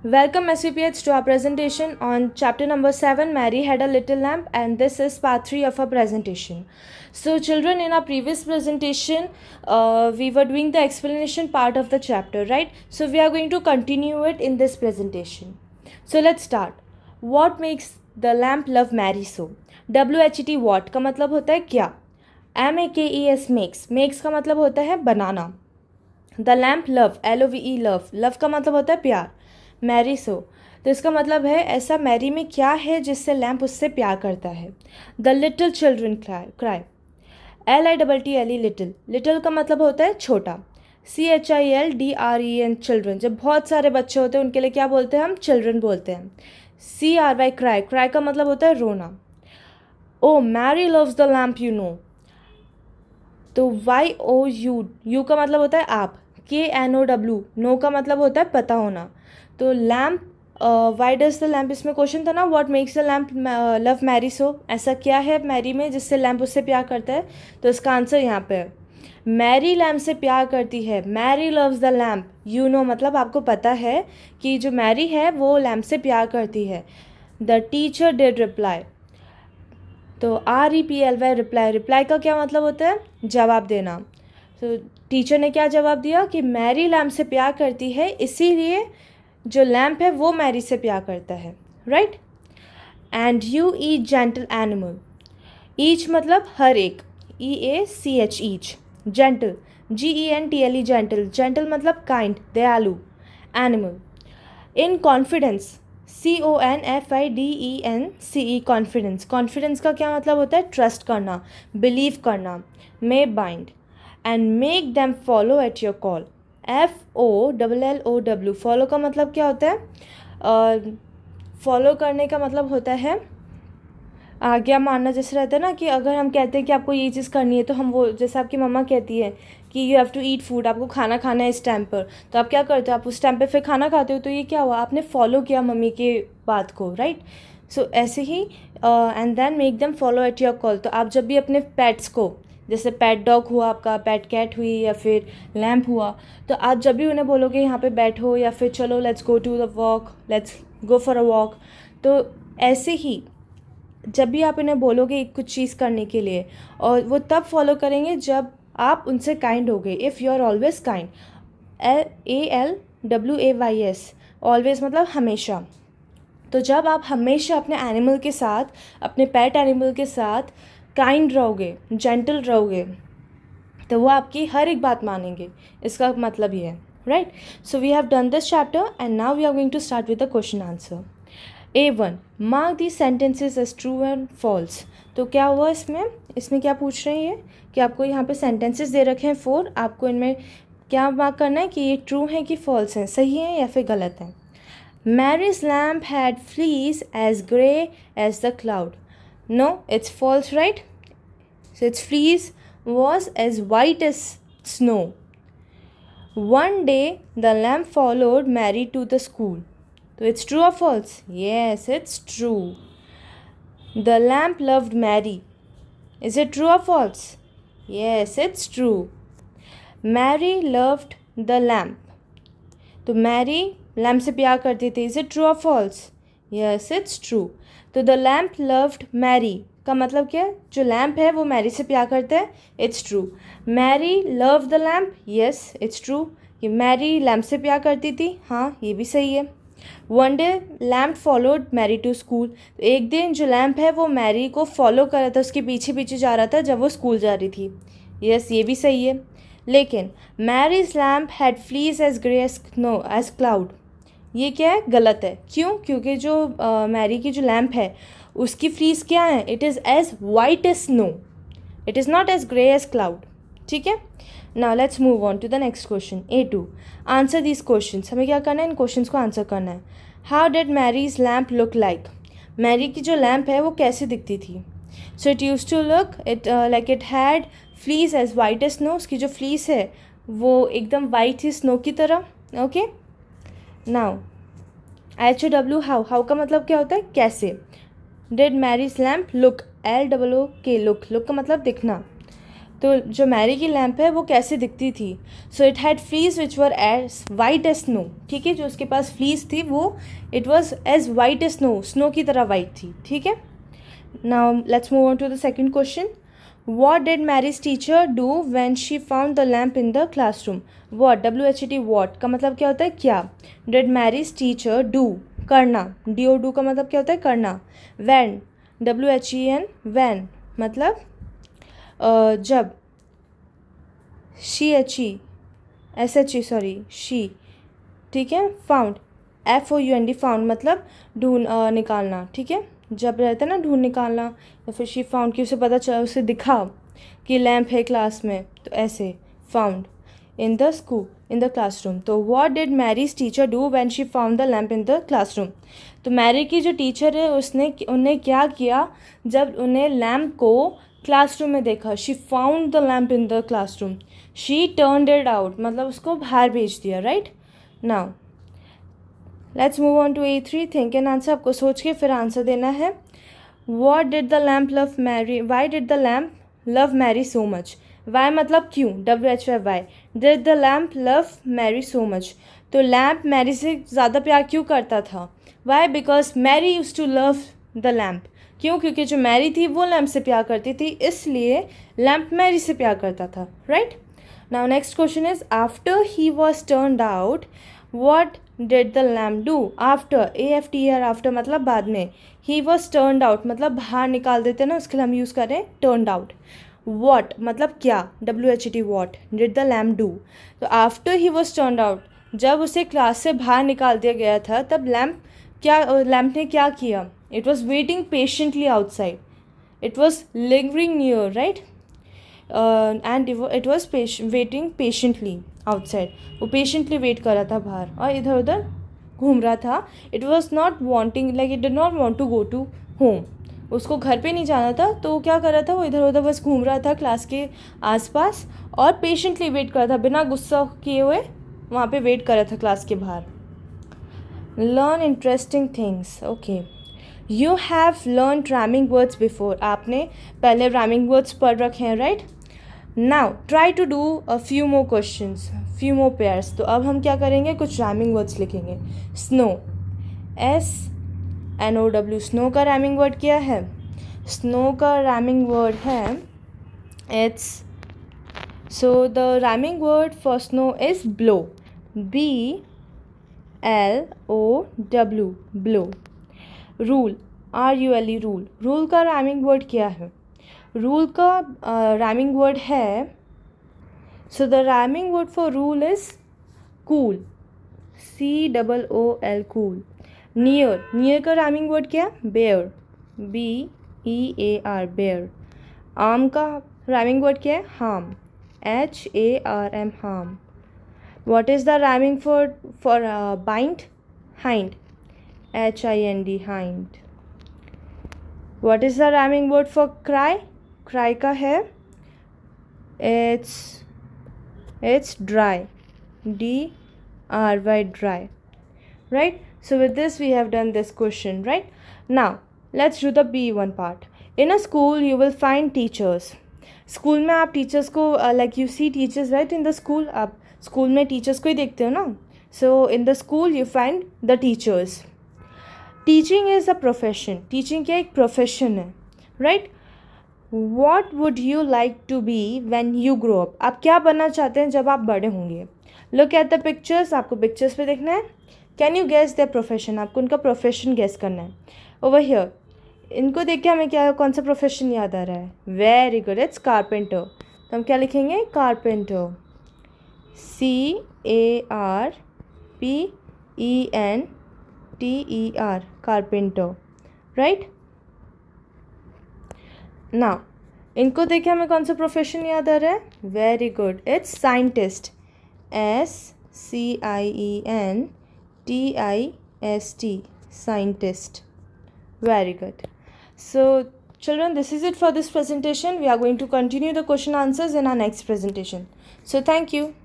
Welcome SVPH to our presentation on chapter number 7, Mary Had a Little Lamp, and this is part 3 of our presentation. So children, in our previous presentation, we were doing the explanation part of the chapter, right? So we are going to continue it in this presentation. So let's start. What makes the lamp love Mary so? WHET what का मतलब होता है क्या? MAKES makes का मतलब होता है बनाना. The lamp love LOVE love का मतलब होता है प्यार. मैरी सो, तो इसका मतलब है ऐसा मैरी में क्या है जिससे लैम्प उससे प्यार करता है. The little children cry LITTLE little का मतलब होता है छोटा. CHILDREN चिल्ड्रन, जब बहुत सारे बच्चे होते हैं उनके लिए क्या बोलते हैं हम? चिल्ड्रन बोलते हैं. CRY क्राई का मतलब होता है रोना. Oh Mary loves the lamp you know, तो YOU का मतलब होता है आप. KNOW नो का मतलब होता है पता होना. तो lamp, why does the lamp, इसमें क्वेश्चन था ना, what makes the lamp love Mary so, ऐसा क्या है मैरी में जिससे लैम्प उससे प्यार करता है. तो इसका आंसर यहाँ पे है. मैरी लैम्प से प्यार करती है. Mary loves the lamp you know, मतलब आपको पता है कि जो मैरी है वो लैम्प से प्यार करती है. द टीचर डिड रिप्लाई, तो REPLY रिप्लाई का क्या मतलब होता है? जवाब देना. तो टीचर ने क्या जवाब दिया कि मैरी लैम्प से प्यार करती है, इसीलिए जो लैम्प है वो मैरी से प्यार करता है, right. And you each gentle animal, each मतलब हर एक, EACH each. Gentle GENTLE gentle मतलब काइंड, दयालु. Animal. In confidence CONFIDENCE confidence का क्या मतलब होता है? ट्रस्ट करना, बिलीव करना. May bind. And make them follow at your call. FOLLOW follow का मतलब क्या होता है? फॉलो करने का मतलब होता है आज्ञा मानना. जैसे रहता है ना कि अगर हम कहते हैं कि आपको ये चीज़ करनी है, तो हम वो, जैसे आपकी मम्मा कहती है कि you have to eat food, आपको खाना खाना है इस टाइम पर, तो आप क्या करते हो? आप उस टाइम पे फिर खाना खाते हो. तो ये क्या हुआ? आपने फॉलो किया मम्मी के बात को, राइट. सो ऐसे ही and then make them follow at your call. तो आप जब भी अपने पेट्स को, जैसे पेट डॉग हुआ आपका, पेट कैट हुई, या फिर लैम्प हुआ, तो आप जब भी उन्हें बोलोगे यहाँ पे बैठो, या फिर चलो let's go to the walk, let's go for a walk, तो ऐसे ही जब भी आप इन्हें बोलोगे कुछ चीज़ करने के लिए, और वो तब फॉलो करेंगे जब आप उनसे काइंड होगे. If you are always kind, ALWAYS always मतलब हमेशा. तो जब आप हमेशा अपने एनिमल के साथ, अपने पेट एनिमल के साथ काइंड रहोगे, जेंटल रहोगे, तो वो आपकी हर एक बात मानेंगे. इसका मतलब ये है, right. So we have done this chapter and now we are going to start with the question answer. A1 mark the sentences as true and false. तो क्या हुआ इसमें क्या पूछ रहे हैं ये, कि आपको यहाँ पे सेंटेंसेस दे रखे हैं 4, आपको इनमें क्या मार्क करना है कि ये ट्रू है कि फॉल्स है, सही है या फिर गलत है. Mary's lamb had fleece as grey as the cloud. No, it's false, right. So it's fleece was as white as snow. One day the lamp followed Mary to the school. So it's true or false? Yes, it's true. The lamp loved Mary. Is it true or false? Yes, it's true. Mary loved the lamp. तो Mary lamb से प्यार करती थी. Is it true or false? Yes, it's true. तो the lamp loved Mary का मतलब क्या है? जो लैम्प है वो मैरी से प्यार करता है. It's true. Mary love the lamb. Yes, it's true. कि मैरी लैम्प से प्यार करती थी, हाँ ये भी सही है. One day lamb followed Mary to school. तो एक दिन जो लैम्प है वो मैरी को फॉलो कर रहा था, उसके पीछे पीछे जा रहा था जब वो स्कूल जा रही थी. यस, ये भी सही है. लेकिन Mary's lamb had fleece as grey as snow as cloud. ये क्या है? गलत है. क्यों? क्योंकि जो मैरी की जो लैम्प है उसकी फ्लीस क्या है? It is as white as snow, it is not as grey as cloud. ठीक है. Now let's move on to the next question. A2 answer this question. हमें क्या करना है? इन क्वेश्चंस को आंसर करना है. How did Mary's lamb look like. Mary की जो लैम्प है वो कैसे दिखती थी? So it use to look it like it had fleece as white as snow. उसकी जो फ्लीस है वो एकदम वाइट थी, स्नो की तरह. ओके. नाउ HOW हाउ का मतलब क्या होता है? कैसे. Did Mary's lamb look, LOOK look का मतलब दिखना. तो जो मैरी की लैम्प है वो कैसे दिखती थी? So it had fleece which were as white as snow, ठीक है, जो उसके पास फ्लीज थी वो it was as white as snow, snow की तरह वाइट थी, ठीक है. Now let's move on to the second question. What did Mary's teacher do when she found the lamp in the classroom? What, WHET, what का मतलब क्या होता है? क्या. Did Mary's teacher do, करना, do का मतलब क्या होता है? करना. When, WHEN, when मतलब जब. she, ठीक है. found, FOUND, found मतलब ढूंढ, निकालना, ठीक है. जब रहता है ना ढूंढ निकालना, या फिर शी फाउंड कि उसे पता चला, उसे दिखा कि लैम्प है क्लास में, तो ऐसे found in the school, in the classroom. तो what did Mary's teacher do when she found the lamp in the classroom? तो मैरी की जो टीचर है उन्हें क्या किया जब उन्हें लैम्प को क्लासरूम में देखा? She found the lamp in the classroom, she turned it out मतलब उसको बाहर भेज दिया, right. Now let's move on to A3. Think and answer. आपको सोच के फिर आंसर देना है. What did the lamp love Mary, why did the lamp love Mary so much? Why मतलब क्यों, WHY, why. Did the lamp love Mary so much, तो lamp Mary से ज़्यादा प्यार क्यों करता था? Why, because Mary use to love the lamp. क्यों? क्योंकि जो मैरी थी वो लैम्प से प्यार करती थी, इसलिए लैम्प मैरी से प्यार करता था, right. Now next question is after he was turned out what did the lamp do? after, AFTER, after मतलब बाद में. he was turned out मतलब बाहर निकाल देते ना, उसके लिए हम यूज़ करें turned out. what मतलब क्या, WHET, what did the lamp do? तो after he was turned out, जब उसे क्लास से बाहर निकाल दिया गया था, तब लैम्प ने क्या किया? it was waiting patiently outside, it was lingering near, right. And it was waiting patiently outside, वो पेशेंटली वेट कर रहा था बाहर और इधर उधर घूम रहा था. It was not wanting, like it did not want to go to home, उसको घर पे नहीं जाना था, तो वो क्या कर रहा था, वो इधर उधर बस घूम रहा था क्लास के आसपास और पेशेंटली वेट कर रहा था, बिना गुस्सा किए हुए वहाँ पे वेट कर रहा था क्लास के बाहर. Learn interesting things. Okay, you have learn rhyming words before, आपने पहले रैमिंग वर्ड्स पढ़ रखे हैं, right. Now try to do a few more questions, few more pairs. तो अब हम क्या करेंगे, कुछ रैमिंग वर्ड्स लिखेंगे. स्नो, SNOW, स्नो का रैमिंग वर्ड क्या है? स्नो का रैमिंग वर्ड है it's, so the rhyming word for snow is blow, BLOW, blow. Rule, RULE, rule. Rule का रैमिंग वर्ड क्या है? रूल का रैमिंग वर्ड है, so the rhyming word for rule is cool, COOL, cool. Near, near का rhyming word क्या? Bear, BEAR, bear. Arm का rhyming word क्या है? Harm, HARM, harm. What is the rhyming for bind? Hind, HIND, hind. What is the rhyming word for cry? Cry का है it's dry, DRY, dry, right. So with this we have done this question, right. Now let's do the B1 part. In a school you will find teachers. School में आप teachers को like you see teachers, right, in the school. आप school में teachers को ही देखते हो ना. So in the school you find the teachers. Teaching is a profession, teaching क्या एक प्रोफेशन है, right. What would you like to be when you grow up? आप क्या बनना चाहते हैं जब आप बड़े होंगे? लुक एट द पिक्चर्स, आपको पिक्चर्स पे देखना है. Can you guess the profession? आपको उनका प्रोफेशन गेस करना है. ओवर हियर इनको देख के हमें क्या, कौन सा प्रोफेशन याद आ रहा है? Very good, it's carpenter. तो हम क्या लिखेंगे? Carpenter, CARPENTER, carpenter, right. ना इनको देखे हमें कौन सा प्रोफेशन याद आ रहा है? Very good, it's scientist, SCIENTIST, scientist. Very good. So children, this is it for this presentation. We are going to continue the question answers in our next presentation. So thank you.